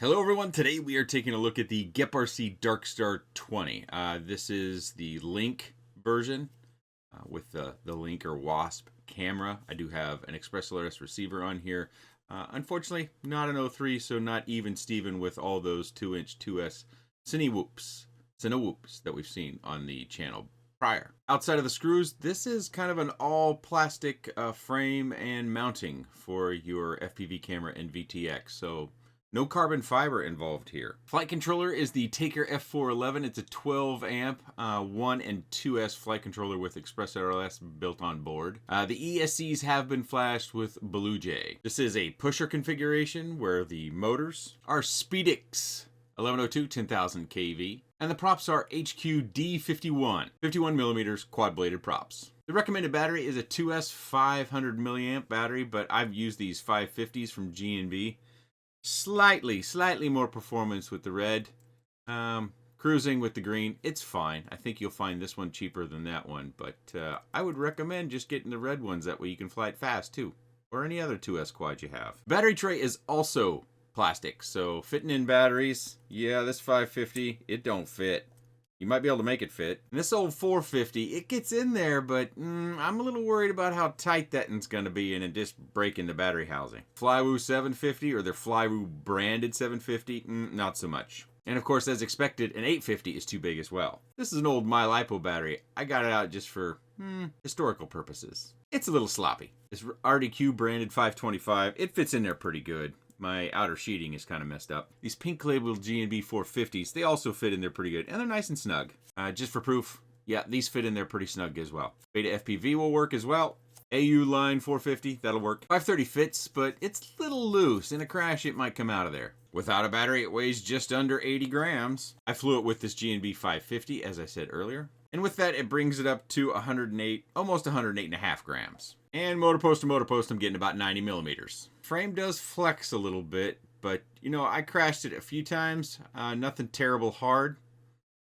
Hello everyone, today we are taking a look at the GepRC DarkStar20. This is the Link version with the Link or Wasp camera. I do have an Express LRS receiver on here. Unfortunately, not an 03, so not even Steven with all those 2-inch 2S CineWhoops that we've seen on the channel prior. Outside of the screws, this is kind of an all plastic frame and mounting for your FPV camera and VTX. So no carbon fiber involved here. Flight controller is the Taker F411. It's a 12 amp 1 and 2S flight controller with Express LRS built on board. The ESCs have been flashed with Blue Jay. This is a pusher configuration where the motors are SpeedX 1102 10,000 kV. And the props are HQ-D51, 51 millimeters quad bladed props. The recommended battery is a 2S 500 milliamp battery, but I've used these 550s from G&B. Slightly more performance with the red. Cruising with the green, it's fine. I think you'll find this one cheaper than that one, but I would recommend just getting the red ones. That way you can fly it fast too, or any other 2S quad you have. Battery tray is also plastic, so fitting in batteries, yeah, this 550, it don't fit. You might be able to make it fit. And this old 450, it gets in there, but I'm a little worried about how tight that one's going to be and it just breaking the battery housing. FlyWoo 750 or their FlyWoo branded 750, not so much. And of course, as expected, an 850 is too big as well. This is an old MyLipo battery. I got it out just for historical purposes. It's a little sloppy. This RDQ branded 525, it fits in there pretty good. My outer sheeting is kind of messed up. These pink labeled G&B 450s, they also fit in there pretty good, and they're nice and snug. Just for proof, yeah, these fit in there pretty snug as well. Beta FPV will work as well. AU line 450, that'll work. 530 fits, but it's a little loose. In a crash, it might come out of there. Without a battery, it weighs just under 80 grams. I flew it with this G&B 550, as I said earlier. And with that, it brings it up to 108, almost 108.5 grams. And motor post to motor post, I'm getting about 90 millimeters. Frame does flex a little bit, but you know, I crashed it a few times. Nothing terrible hard.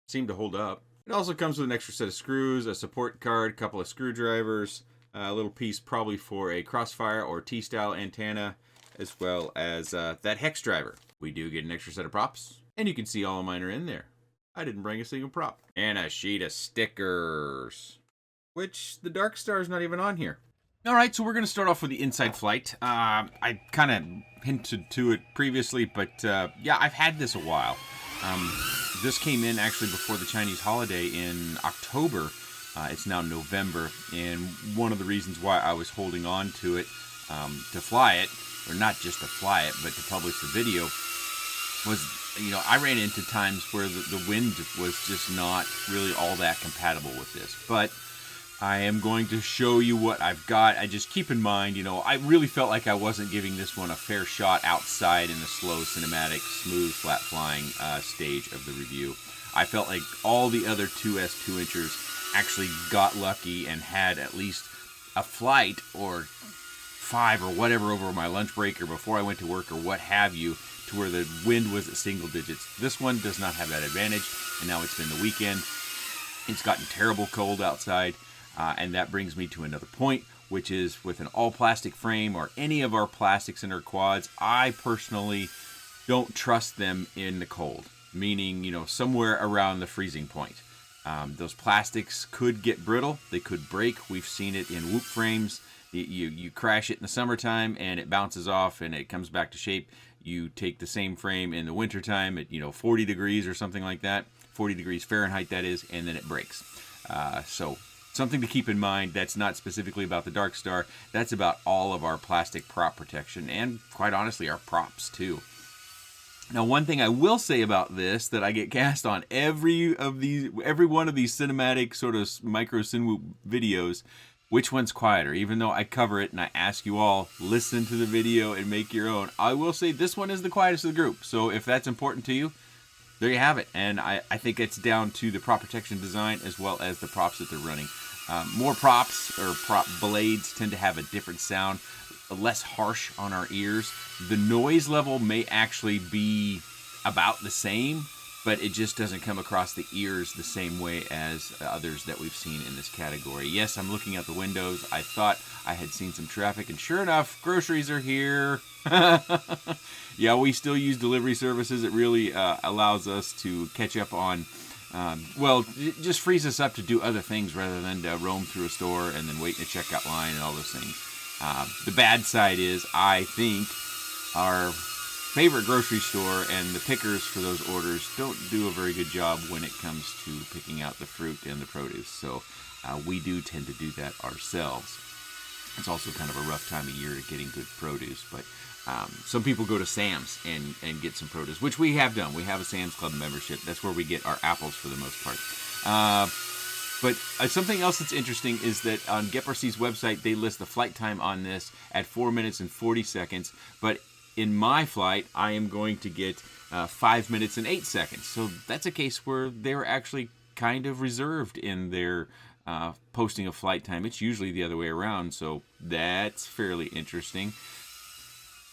Seemed to hold up. It also comes with an extra set of screws, a support card, a couple of screwdrivers, a little piece probably for a crossfire or T-style antenna, as well as that hex driver. We do get an extra set of props, and you can see all of mine are in there. I didn't bring a single prop. And a sheet of stickers, which the DarkStar is not even on here. All right, so we're going to start off with the inside flight. I kind of hinted to it previously, but yeah, I've had this a while. This came in actually before the Chinese holiday in October. It's now November, and one of the reasons why I was holding on to it to fly it, or not just to fly it, but to publish the video, was, you know, I ran into times where the wind was just not really all that compatible with this. But I am going to show you what I've got. I just keep in mind, you know, I really felt like I wasn't giving this one a fair shot outside in the slow, cinematic, smooth, flat flying stage of the review. I felt like all the other 2S 2-inchers actually got lucky and had at least a flight or 5 or whatever over my lunch break or before I went to work or what have you, to where the wind was at single digits. This one does not have that advantage, and now it's been the weekend. It's gotten terrible cold outside. And that brings me to another point, which is with an all-plastic frame or any of our plastics in our quads, I personally don't trust them in the cold, meaning, you know, somewhere around the freezing point. Those plastics could get brittle. They could break. We've seen it in Whoop frames. You crash it in the summertime and it bounces off and it comes back to shape. You take the same frame in the wintertime at, you know, 40 degrees or something like that, 40 degrees Fahrenheit that is, and then it breaks. So something to keep in mind. That's not specifically about the DarkStar. That's about all of our plastic prop protection and, quite honestly, our props too. Now, one thing I will say about this that I get cast on every one of these cinematic sort of micro CineWhoop videos, which one's quieter? Even though I cover it and I ask you all, listen to the video and make your own, I will say this one is the quietest of the group. So if that's important to you, there you have it. And I think it's down to the prop protection design as well as the props that they're running. More props or prop blades tend to have a different sound, less harsh on our ears. The noise level may actually be about the same, but it just doesn't come across the ears the same way as others that we've seen in this category. Yes, I'm looking out the windows. I thought I had seen some traffic, and sure enough, groceries are here. Yeah, we still use delivery services. It really allows us to catch up on, well, it just frees us up to do other things rather than to roam through a store and then wait in a checkout line and all those things. The bad side is, I think, our favorite grocery store and the pickers for those orders don't do a very good job when it comes to picking out the fruit and the produce. So we do tend to do that ourselves. It's also kind of a rough time of year to getting good produce, but some people go to Sam's and get some produce, which we have done. We have a Sam's Club membership. That's where we get our apples for the most part. But something else that's interesting is that on GepRC's website, they list the flight time on this at 4 minutes and 40 seconds. But in my flight, I am going to get 5 minutes and 8 seconds. So that's a case where they're actually kind of reserved in their posting of flight time. It's usually the other way around, so that's fairly interesting.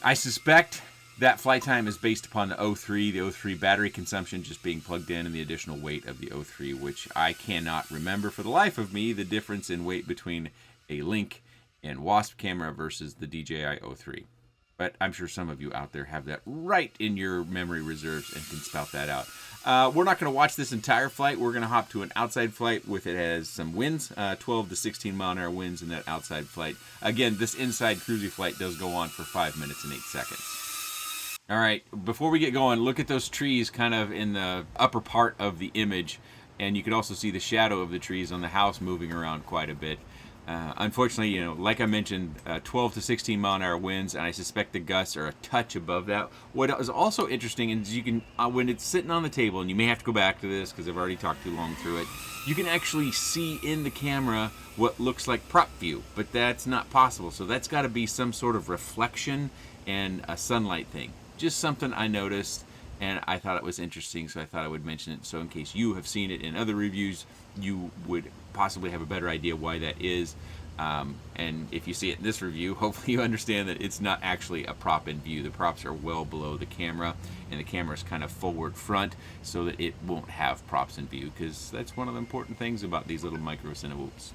I suspect that flight time is based upon the O3 battery consumption just being plugged in and the additional weight of the O3, which I cannot remember for the life of me the difference in weight between a Link and Wasp camera versus the DJI O3. But I'm sure some of you out there have that right in your memory reserves and can spout that out. We're not going to watch this entire flight. We're going to hop to an outside flight with it has some winds, 12 to 16 mile an hour winds in that outside flight. Again, this inside cruisy flight does go on for 5 minutes and 8 seconds. All right, before we get going, look at those trees kind of in the upper part of the image, and you can also see the shadow of the trees on the house moving around quite a bit. Unfortunately, like I mentioned, 12 to 16 mile an hour winds, and I suspect the gusts are a touch above that. What is also interesting is you can, when it's sitting on the table, and you may have to go back to this because I've already talked too long through it, you can actually see in the camera what looks like prop view, but that's not possible. So that's got to be some sort of reflection and a sunlight thing. Just something I noticed, and I thought it was interesting, so I thought I would mention it. So in case you have seen it in other reviews, you would possibly have a better idea why that is. And if you see it in this review, hopefully you understand that it's not actually a prop in view. The props are well below the camera, and the camera is kind of forward front so that it won't have props in view, because that's one of the important things about these little micro CineWhoops.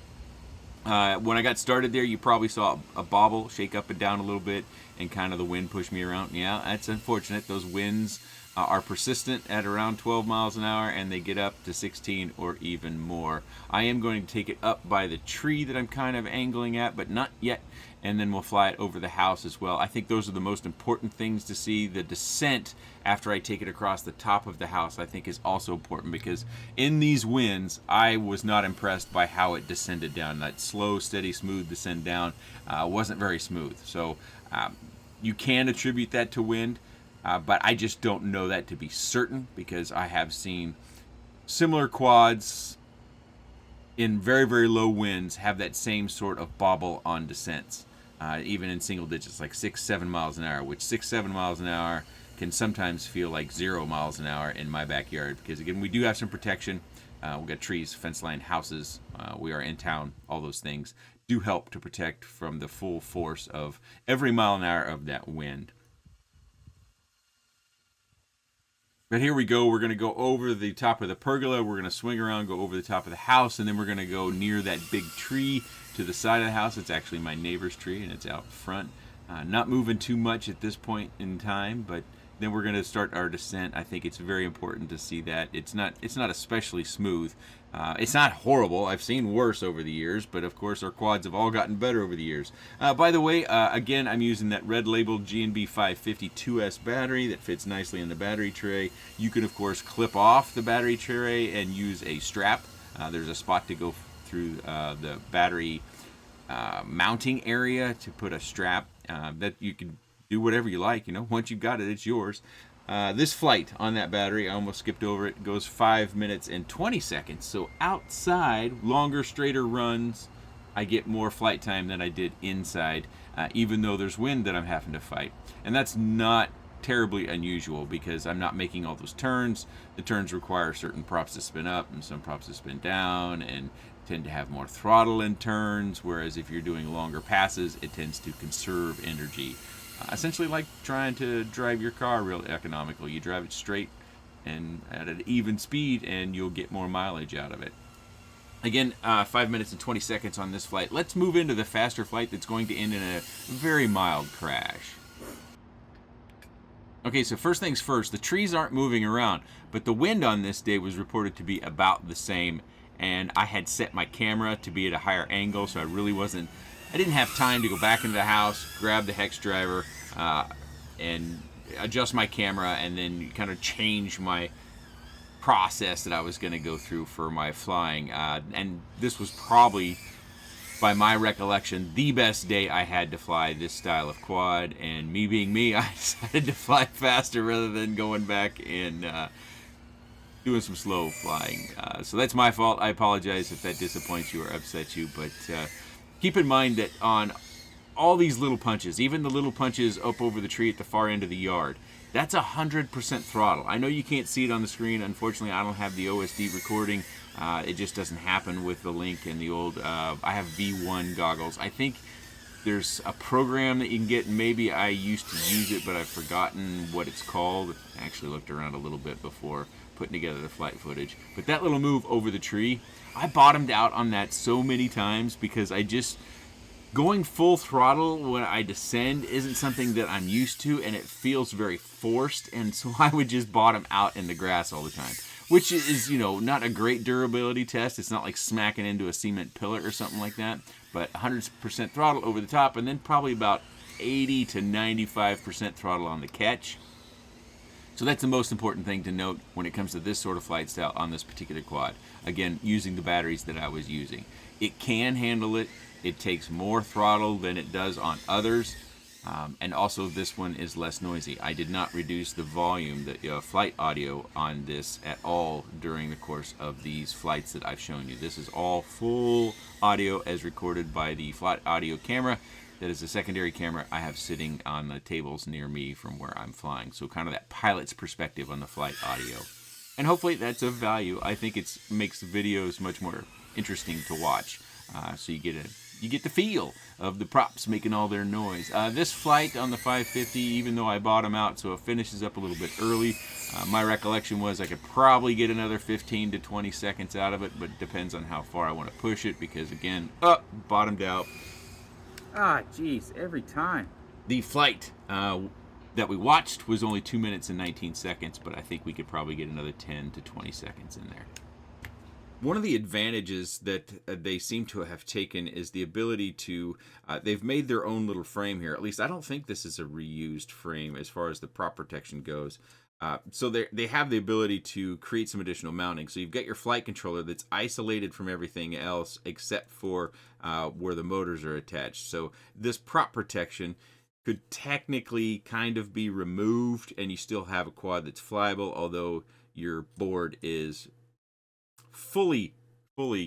When I got started there, you probably saw a bobble shake up and down a little bit, and kind of the wind pushed me around. Yeah, that's unfortunate. Those winds are persistent at around 12 miles an hour, and they get up to 16 or even more. I am going to take it up by the tree that I'm kind of angling at, but not yet, and then we'll fly it over the house as well. I think those are the most important things to see. The descent after I take it across the top of the house, I think, is also important, because in these winds, I was not impressed by how it descended down. That slow, steady, smooth descend down wasn't very smooth. So you can attribute that to wind, but I just don't know that to be certain, because I have seen similar quads in very, very low winds have that same sort of bobble on descents, even in single digits, like 6-7 miles an hour, which 6-7 miles an hour can sometimes feel like 0 miles an hour in my backyard, because again, we do have some protection. We've got trees, fence line, houses, we are in town. All those things do help to protect from the full force of every mile an hour of that wind. But here we go. We're going to go over the top of the pergola. We're going to swing around, go over the top of the house, and then we're going to go near that big tree to the side of the house. It's actually my neighbor's tree, and it's out front. Not moving too much at this point in time, but then we're going to start our descent. I think it's very important to see that. It's not especially smooth. It's not horrible. I've seen worse over the years, but of course our quads have all gotten better over the years. By the way, again, I'm using that red labeled G&B 550 2S battery that fits nicely in the battery tray. You can, of course, clip off the battery tray and use a strap. There's a spot to go through the battery mounting area to put a strap that you can do whatever you like. Once you've got it, it's yours. This flight on that battery, I almost skipped over it, goes 5 minutes and 20 seconds. So outside, longer, straighter runs, I get more flight time than I did inside, even though there's wind that I'm having to fight. And that's not terribly unusual, because I'm not making all those turns. The turns require certain props to spin up and some props to spin down, and tend to have more throttle in turns, whereas if you're doing longer passes, it tends to conserve energy. Essentially like trying to drive your car real economical. You drive it straight, and at an even speed, and you'll get more mileage out of it. Again, 5 minutes and 20 seconds on this flight. Let's move into the faster flight that's going to end in a very mild crash. Okay, so first things first, the trees aren't moving around, but the wind on this day was reported to be about the same, and I had set my camera to be at a higher angle, so I didn't have time to go back into the house, grab the hex driver, and adjust my camera, and then kind of change my process that I was going to go through for my flying. And this was probably, by my recollection, the best day I had to fly this style of quad, and me being me, I decided to fly faster rather than going back and doing some slow flying. So that's my fault. I apologize if that disappoints you or upsets you, but keep in mind that on all these little punches, even the little punches up over the tree at the far end of the yard, that's 100% throttle. I know you can't see it on the screen. Unfortunately, I don't have the OSD recording. It just doesn't happen with the Link and the old, I have V1 goggles. I think there's a program that you can get. Maybe I used to use it, but I've forgotten what it's called. I actually looked around a little bit before putting together the flight footage. But that little move over the tree, I bottomed out on that so many times because going full throttle when I descend isn't something that I'm used to, and it feels very forced, and so I would just bottom out in the grass all the time, which is, not a great durability test. It's not like smacking into a cement pillar or something like that, but 100% throttle over the top, and then probably about 80 to 95% throttle on the catch. So that's the most important thing to note when it comes to this sort of flight style on this particular quad. Again, using the batteries that I was using. It can handle it. It takes more throttle than it does on others, and also this one is less noisy. I did not reduce the volume, the flight audio on this at all during the course of these flights that I've shown you. This is all full audio as recorded by the flight audio camera. That is a secondary camera I have sitting on the tables near me from where I'm flying. So kind of that pilot's perspective on the flight audio. And hopefully that's of value. I think it makes the videos much more interesting to watch. So you get the feel of the props making all their noise. This flight on the 550, even though I bottom out, so it finishes up a little bit early, my recollection was I could probably get another 15 to 20 seconds out of it, but it depends on how far I want to push it, because again, bottomed out. Geez, every time. The flight that we watched was only 2 minutes and 19 seconds, but I think we could probably get another 10 to 20 seconds in there. One of the advantages that they seem to have taken is the ability to, they've made their own little frame here. At least I don't think this is a reused frame as far as the prop protection goes. So they have the ability to create some additional mounting. So you've got your flight controller that's isolated from everything else except for where the motors are attached. So this prop protection could technically kind of be removed and you still have a quad that's flyable, although your board is fully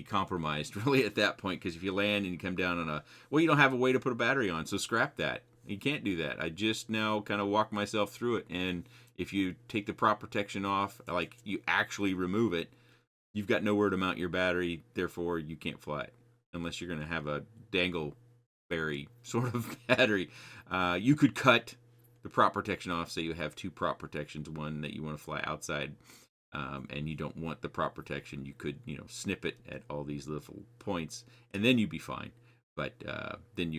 compromised really at that point, because if you land and you come down on you don't have a way to put a battery on, so scrap that. You can't do that. I just now kind of walked myself through it, and if you take the prop protection off, like you actually remove it, you've got nowhere to mount your battery, therefore you can't fly it unless you're going to have a dangleberry sort of battery. You could cut the prop protection off, so you have two prop protections, one that you want to fly outside, and you don't want the prop protection. You could, snip it at all these little points, and then you'd be fine. But then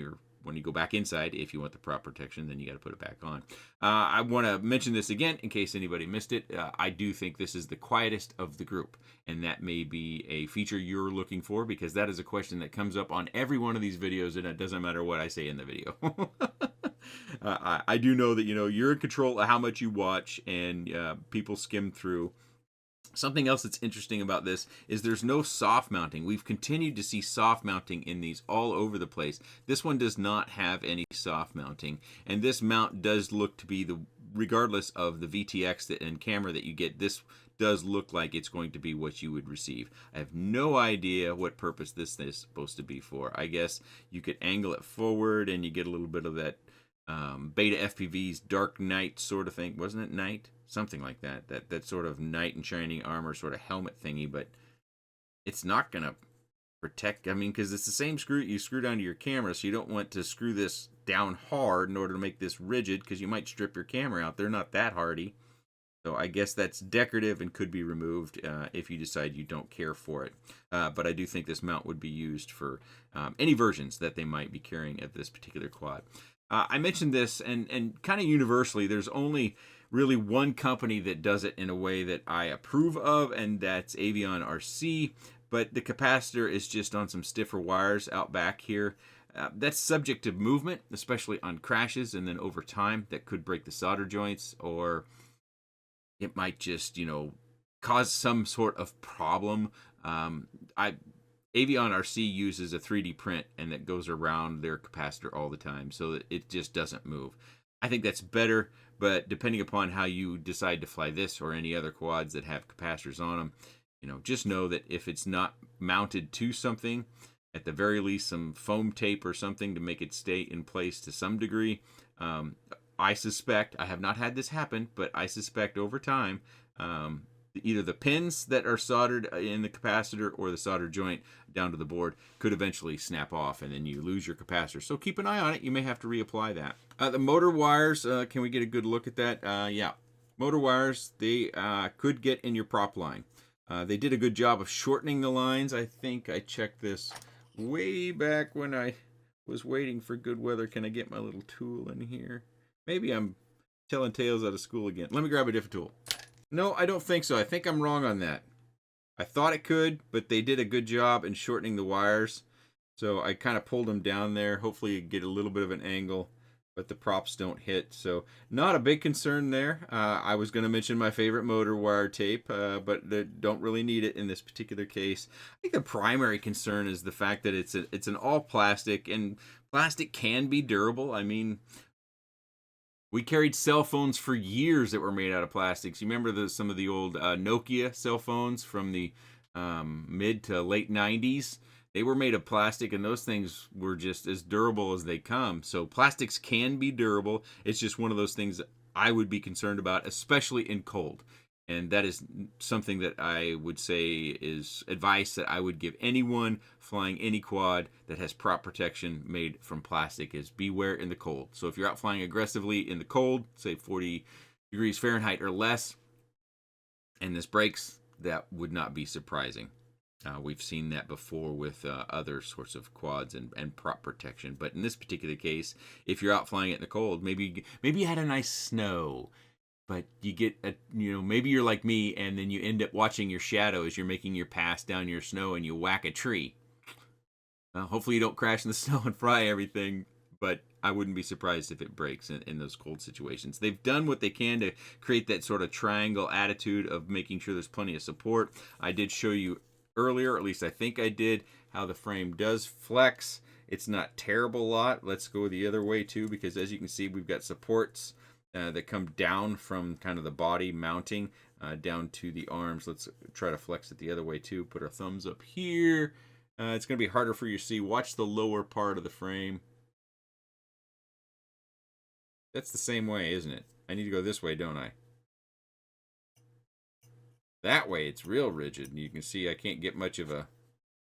when you go back inside, if you want the prop protection, then you got to put it back on. I want to mention this again in case anybody missed it. I do think this is the quietest of the group, and that may be a feature you're looking for, because that is a question that comes up on every one of these videos, and it doesn't matter what I say in the video. I do know that you're in control of how much you watch, and people skim through. Something else that's interesting about this is there's no soft mounting. We've continued to see soft mounting in these all over the place. This one does not have any soft mounting, and this mount does look to be regardless of the VTX and camera that you get, this does look like it's going to be what you would receive. I have no idea what purpose this is supposed to be for. I guess you could angle it forward and you get a little bit of that Beta FPV's Dark Knight sort of thing. Wasn't it Knight? Something like that. That sort of knight in shining armor sort of helmet thingy, but it's not going to protect. I mean, because it's the same screw you screw down to your camera, so you don't want to screw this down hard in order to make this rigid, because you might strip your camera out. They're not that hardy. So I guess that's decorative and could be removed if you decide you don't care for it. But I do think this mount would be used for any versions that they might be carrying at this particular quad. I mentioned this, and kind of universally, there's only really one company that does it in a way that I approve of, and that's Avion RC. But the capacitor is just on some stiffer wires out back here. That's subject to movement, especially on crashes, and then over time that could break the solder joints, or it might just, cause some sort of problem. Avion RC uses a 3D print, and that goes around their capacitor all the time, so that it just doesn't move. I think that's better, but depending upon how you decide to fly this or any other quads that have capacitors on them, just know that if it's not mounted to something, at the very least some foam tape or something to make it stay in place to some degree. I suspect, I have not had this happen, but I suspect over time, either the pins that are soldered in the capacitor or the solder joint down to the board could eventually snap off, and then you lose your capacitor. So keep an eye on it. You may have to reapply that. The motor wires, can we get a good look at that? Yeah, motor wires, they could get in your prop line. They did a good job of shortening the lines. I think I checked this way back when I was waiting for good weather. Can I get my little tool in here? Maybe I'm telling tales out of school again. Let me grab a different tool. No, I don't think so. I think I'm wrong on that. I thought it could, but they did a good job in shortening the wires. So I kind of pulled them down there. Hopefully you get a little bit of an angle, but the props don't hit. So not a big concern there. I was going to mention my favorite motor wire tape, but they don't really need it in this particular case. I think the primary concern is the fact that it's an all plastic, and plastic can be durable. I mean, we carried cell phones for years that were made out of plastics. You remember some of the old Nokia cell phones from the mid to late 90s? They were made of plastic, and those things were just as durable as they come. So plastics can be durable. It's just one of those things that I would be concerned about, especially in cold. And that is something that I would say is advice that I would give anyone flying any quad that has prop protection made from plastic, is beware in the cold. So if you're out flying aggressively in the cold, say 40 degrees Fahrenheit or less, and this breaks, that would not be surprising. We've seen that before with other sorts of quads and prop protection. But in this particular case, if you're out flying it in the cold, maybe you had a nice snow, but you get maybe you're like me, and then you end up watching your shadow as you're making your pass down your snow, and you whack a tree. Hopefully you don't crash in the snow and fry everything, but I wouldn't be surprised if it breaks in those cold situations. They've done what they can to create that sort of triangle attitude of making sure there's plenty of support. I did show you earlier, or at least I think I did, how the frame does flex. It's not terrible a lot. Let's go the other way too, because as you can see, we've got supports that come down from kind of the body mounting down to the arms. Let's try to flex it the other way too. Put our thumbs up here. It's going to be harder for you to see. Watch the lower part of the frame. That's the same way, isn't it? I need to go this way, don't I? That way, it's real rigid. And you can see I can't get much of a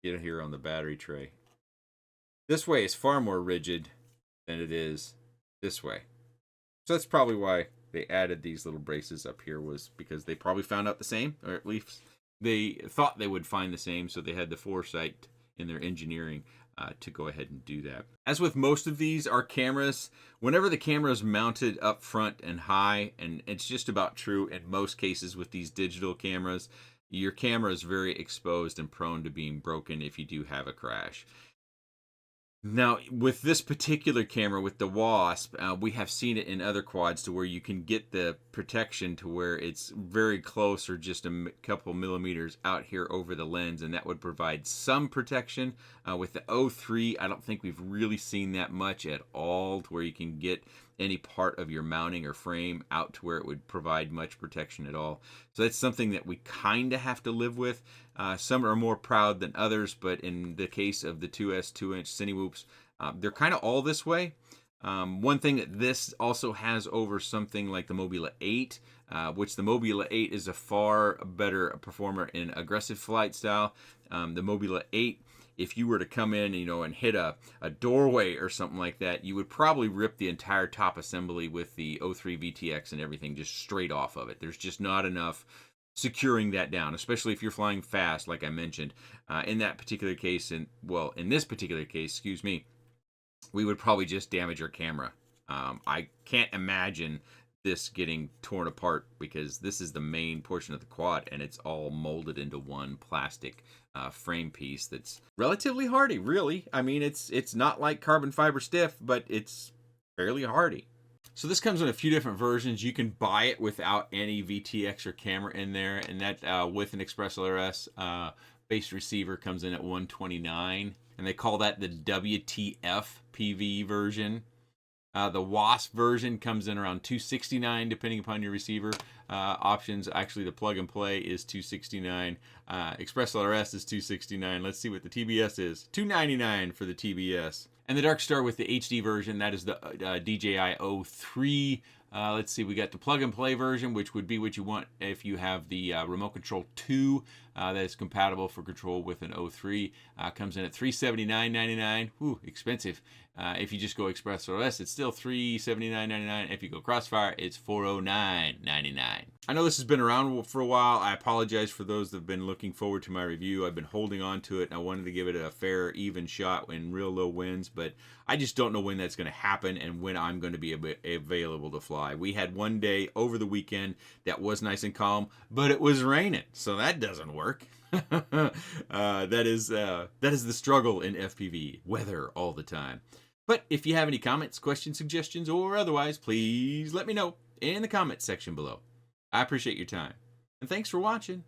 get here on the battery tray. This way is far more rigid than it is this way. So that's probably why they added these little braces up here, was because they probably found out the same, or at least they thought they would find the same, so they had the foresight in their engineering to go ahead and do that. As with most of these, our cameras, whenever the camera is mounted up front and high, and it's just about true in most cases with these digital cameras, your camera is very exposed and prone to being broken if you do have a crash. Now, with this particular camera, with the Wasp, we have seen it in other quads to where you can get the protection to where it's very close, or just a couple millimeters out here over the lens, and that would provide some protection. With the 03, I don't think we've really seen that much at all, to where you can get any part of your mounting or frame out to where it would provide much protection at all. So that's something that we kind of have to live with. Some are more proud than others, but in the case of the 2S 2-inch CineWhoops, they're kind of all this way. One thing that this also has over something like the Mobula 8, which the Mobula 8 is a far better performer in aggressive flight style. The Mobula 8 if you were to come in, and hit a doorway or something like that, you would probably rip the entire top assembly with the 03 VTX and everything just straight off of it. There's just not enough securing that down, especially if you're flying fast, like I mentioned. In that particular case, in this particular case, excuse me, we would probably just damage our camera. I can't imagine this getting torn apart because this is the main portion of the quad and it's all molded into one plastic frame piece that's relatively hardy, really. I mean, it's not like carbon fiber stiff, but it's fairly hardy. So this comes in a few different versions. You can buy it without any VTX or camera in there, and that with an Express LRS base receiver comes in at $129, and they call that the WTF PV version. The WASP version comes in around $269 depending upon your receiver options. Actually, the plug and play is $269. Express LRS is $269. Let's see what the TBS is. $299 for the TBS. And the DarkStar with the HD version, that is the DJI O3. Let's see, we got the plug and play version, which would be what you want if you have the Remote Control 2 that is compatible for control with an O3. Comes in at $379.99. Ooh, expensive. If you just go Express LRS, it's still $379.99. If you go Crossfire, it's $409.99. I know this has been around for a while. I apologize for those that have been looking forward to my review. I've been holding on to it, and I wanted to give it a fair, even shot in real low winds, but I just don't know when that's going to happen and when I'm going to be available to fly. We had one day over the weekend that was nice and calm, but it was raining, so that doesn't work. That is the struggle in FPV, weather all the time. But if you have any comments, questions, suggestions, or otherwise, please let me know in the comments section below. I appreciate your time, and thanks for watching.